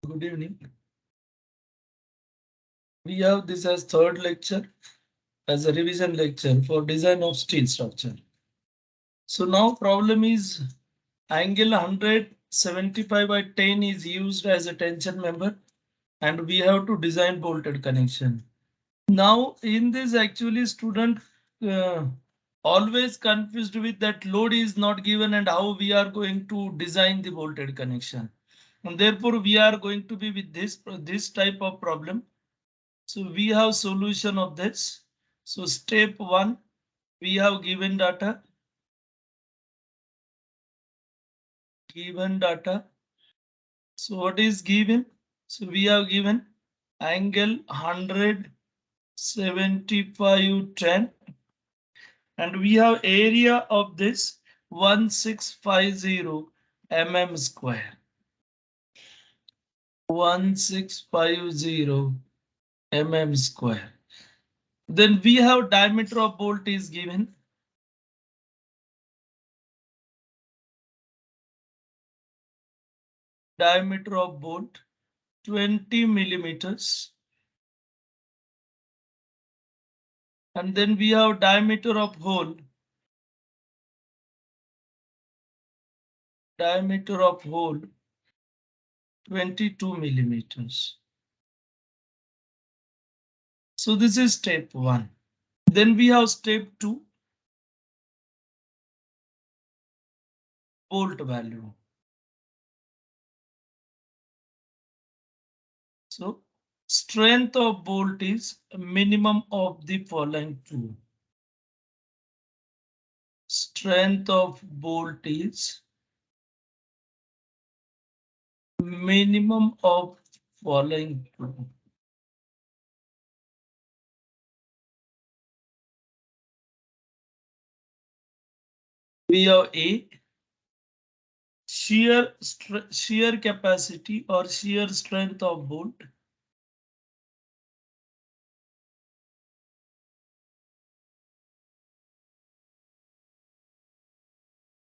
Good evening. We have this as third lecture as a revision lecture for design of steel structure. So now problem is angle 175 by 10 is used as a tension member and we have to design bolted connection. Now in this actually student uh, always confused with that load is not given and how we are going to design the bolted connection. And therefore we are going to be with this type of problem. So we have solution of this. So step one, we have given data. So what is given? So we have given angle 175 10 and we have area of this 1650 mm square. 1650 mm square. Then we have diameter of bolt is given. Diameter of bolt 20 millimeters. And then we have diameter of hole. Diameter of hole 22 millimeters. So this is step one. Then we have step two, bolt value. So strength of bolt is a minimum of the following two. Strength of bolt is minimum of following two. We have A, shear capacity or shear strength of bolt.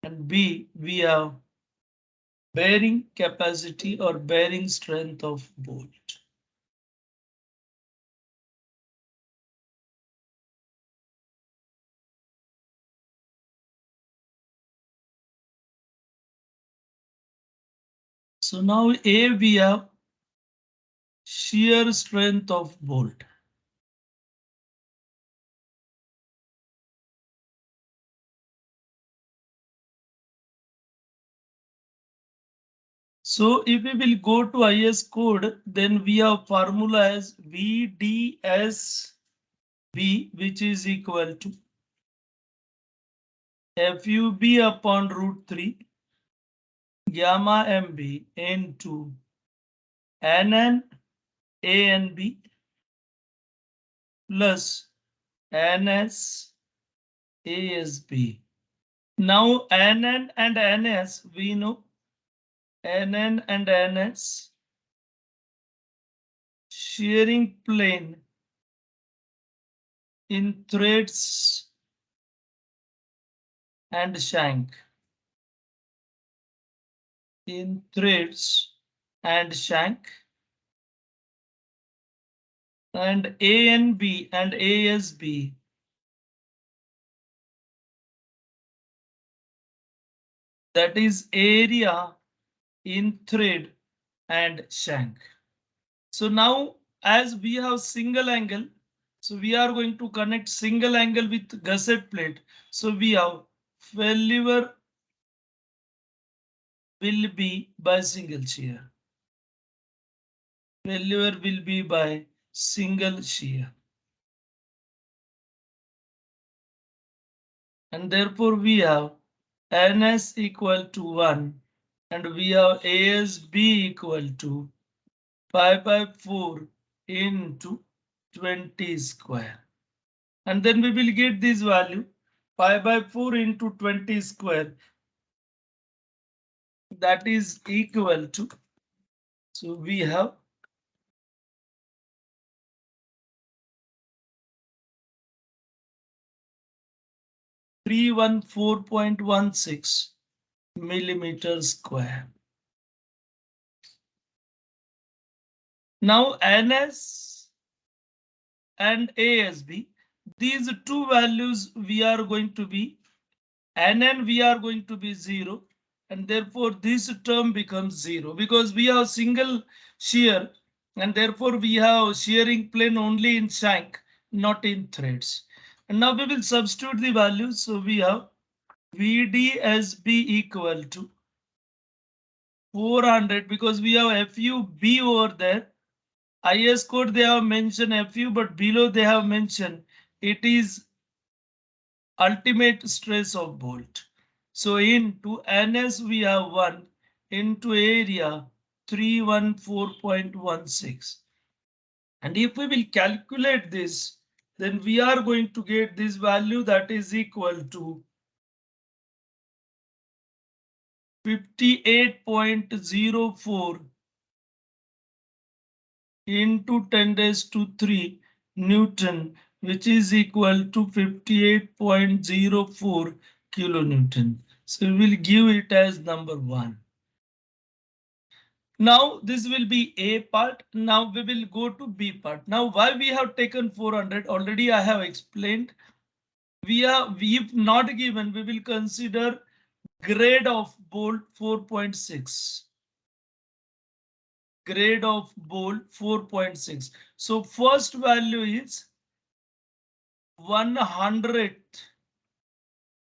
And B, we have bearing capacity or bearing strength of bolt. So now A, we have shear strength of bolt. So if we will go to IS code, then we have formula as VDSB, which is equal to FUB upon root 3 gamma MB into NN ANB plus NS ASB. Now NN and NS we know. NN and NS shearing plane in threads and shank. In threads and shank. And ANB and ASB that is area in thread and shank. So now as we have single angle, so we are going to connect single angle with gusset plate. So we have failure will be by single shear. Failure will be by single shear. And therefore we have NS equal to 1 and we have ASB equal to pi by 4 into 20 square. And then we will get this value pi by 4 into 20 square. That is equal to, so we have 314.16 millimeters square. Now NS and ASB, these two values we are going to be NN we are going to be 0, and therefore this term becomes 0 because we have single shear and therefore we have shearing plane only in shank, not in threads. And now we will substitute the values. So we have VDSB equal to 400 because we have FUB over there. IS code they have mentioned FU, but below they have mentioned it is ultimate stress of bolt. So into NS we have 1 into area 314.16. And if we will calculate this, then we are going to get this value that is equal to 58.04 into 10 raised to 3 Newton, which is equal to 58.04 kilonewton. So we will give it as number 1. Now this will be A part. Now we will go to B part. Now why we have taken 400 already I have explained. We've not given, we will consider grade of bolt 4.6. Grade of bolt 4.6. So first value is 100th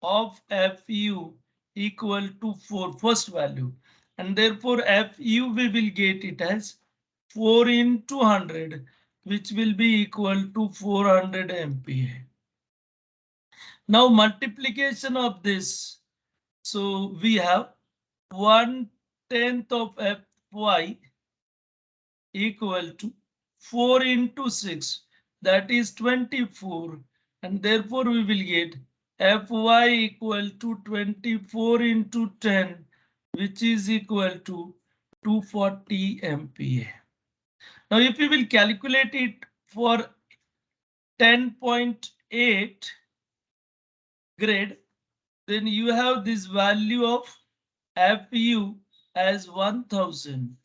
of FU equal to 4, first value, and therefore FU we will get it as 4 into 100, which will be equal to 400 MPa. Now multiplication of this, so we have 1/10 of Fy equal to 4 into 6, that is 24, and therefore we will get Fy equal to 24 into 10, which is equal to 240 MPa. Now if we will calculate it for 10.8 grade, then you have this value of Fu as 1000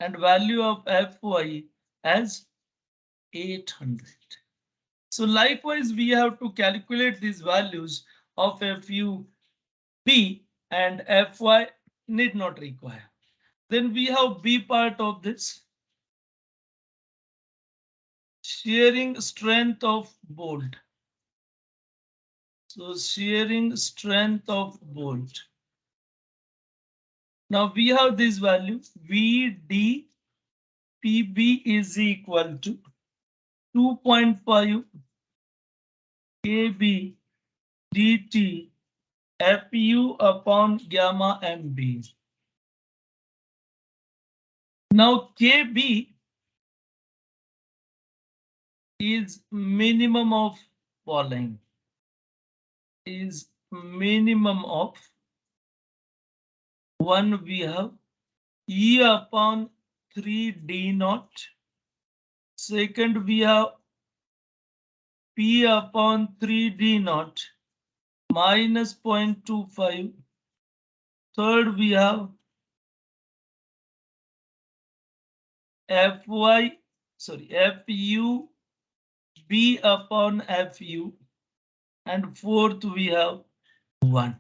and value of Fy as 800. So likewise, we have to calculate these values of FUB and Fy need not require. Then we have B part of this. Shearing strength of bolt. So shearing strength of bolt. Now we have this value VDPB is equal to 2.5 KB dt Fu upon gamma MB. Now KB is minimum of following. Is minimum of 1 we have E upon 3 D naught. Second we have P upon 3 D naught minus 0.25. Third we have FU B upon FU, and fourth we have 1.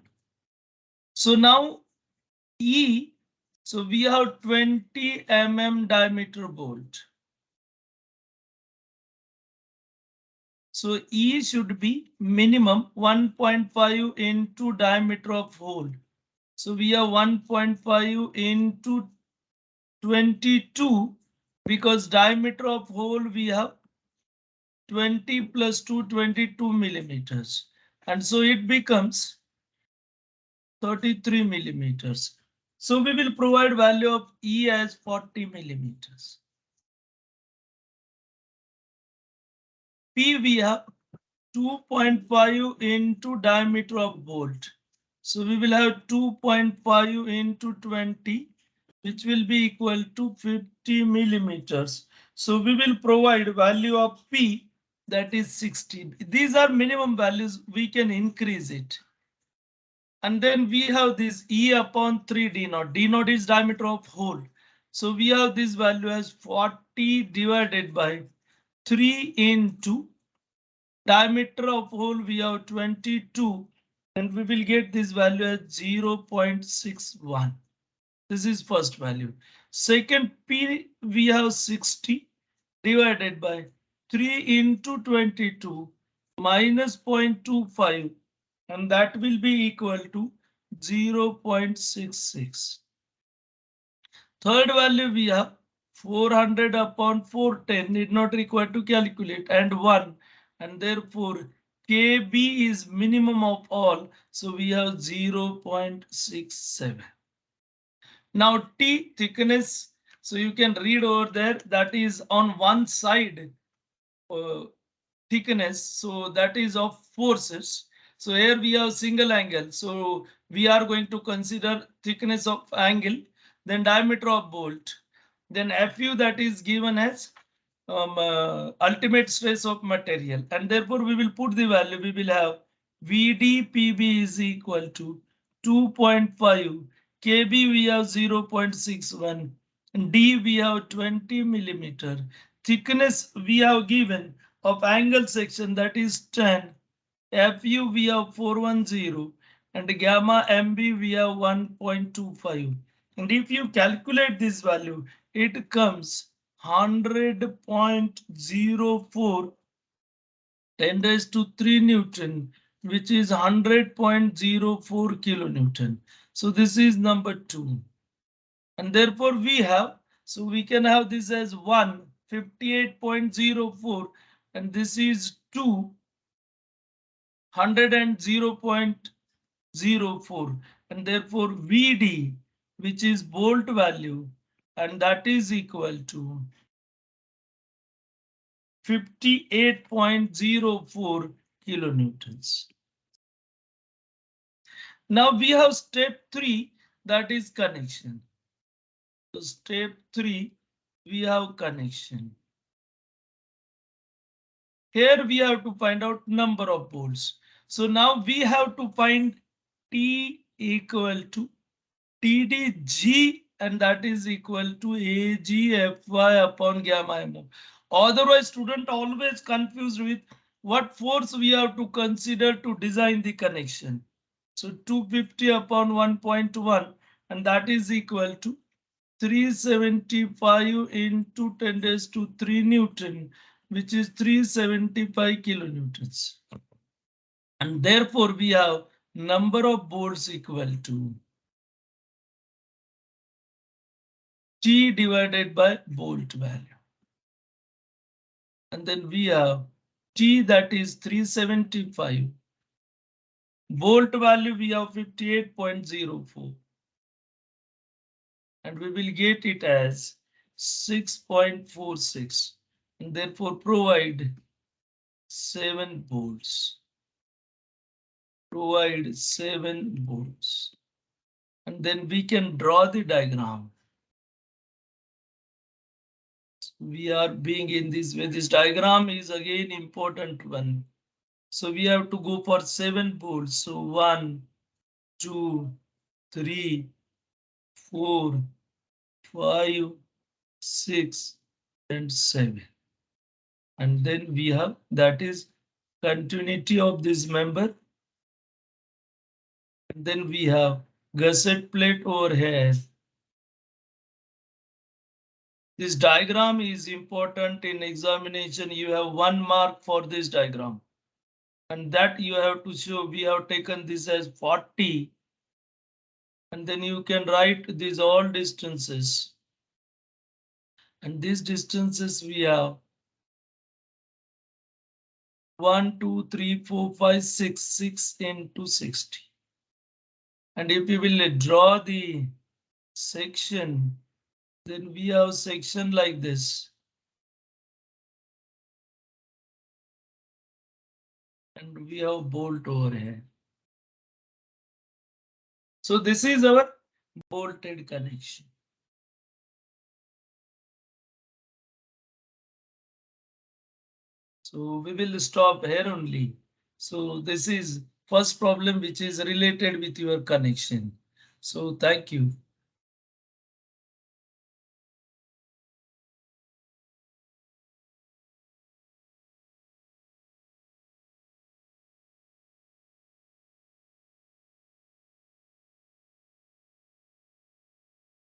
So now E, so we have 20 mm diameter bolt. So E should be minimum 1.5 into diameter of hole. So we have 1.5 into 22 because diameter of hole we have 20 plus 2, 22 millimeters. And so it becomes 33 millimeters. So we will provide value of E as 40 millimeters. P we have 2.5 into diameter of bolt. So we will have 2.5 into 20, which will be equal to 50 millimeters. So we will provide value of P, that is 60. These are minimum values, we can increase it. And then we have this E upon 3 D naught. D naught is diameter of hole. So we have this value as 40 divided by 3 into diameter of hole we have 22, and we will get this value as 0.61. This is first value. Second P we have 60 divided by 3 into 22 minus 0.25, and that will be equal to 0.66. Third value we have 400 upon 410, need not required to calculate, and 1, and therefore KB is minimum of all, so we have 0.67. Now T thickness, so you can read over there, that is on one side thickness, so that is of forces. So here we have single angle, so we are going to consider thickness of angle, then diameter of bolt, then Fu, that is given as ultimate stress of material, and therefore we will put the value. We will have VDPB is equal to 2.5, KB we have 0.61, and D we have 20 millimeter. Thickness we have given of angle section, that is 10. Fu we have 410, and gamma MB we have 1.25. And if you calculate this value, it comes 100.04 10 raised to 3 Newton, which is 100.04 kilonewton. So this is number 2. And therefore we have, so we can have this as 158.04, and this is 200.04, and therefore VD, which is bolt value, and that is equal to 58.04 kilonewtons. Now we have step 3, that is connection. So step 3, we have connection. Here we have to find out number of bolts. So now we have to find T equal to TDG, and that is equal to AGFY upon gamma MO. Otherwise, student always confused with what force we have to consider to design the connection. So 250 upon 1.1, and that is equal to 375 into 10 raised to 3 Newton, which is 375 kilonewtons. And therefore we have number of bolts equal to T divided by bolt value. And then we have T, that is 375. Bolt value we have 58.04. And we will get it as 6.46. And therefore provide 7 bolts. Provide 7 bolts. And then we can draw the diagram. We are being in this way. This diagram is again important one. So we have to go for 7 bolts. So 1, 2, 3, 4, 5, 6, and 7. And then we have, that is continuity of this member. And then we have gusset plate over here. This diagram is important in examination. You have 1 mark for this diagram. And that you have to show. We have taken this as 40. And then you can write these all distances. And these distances we have 1, 2, 3, 4, 5, 6, 6 into 60. And if you will draw the section, then we have section like this. And we have bolt over here. So this is our bolted connection. So we will stop here only. So this is first problem which is related with your connection. So thank you.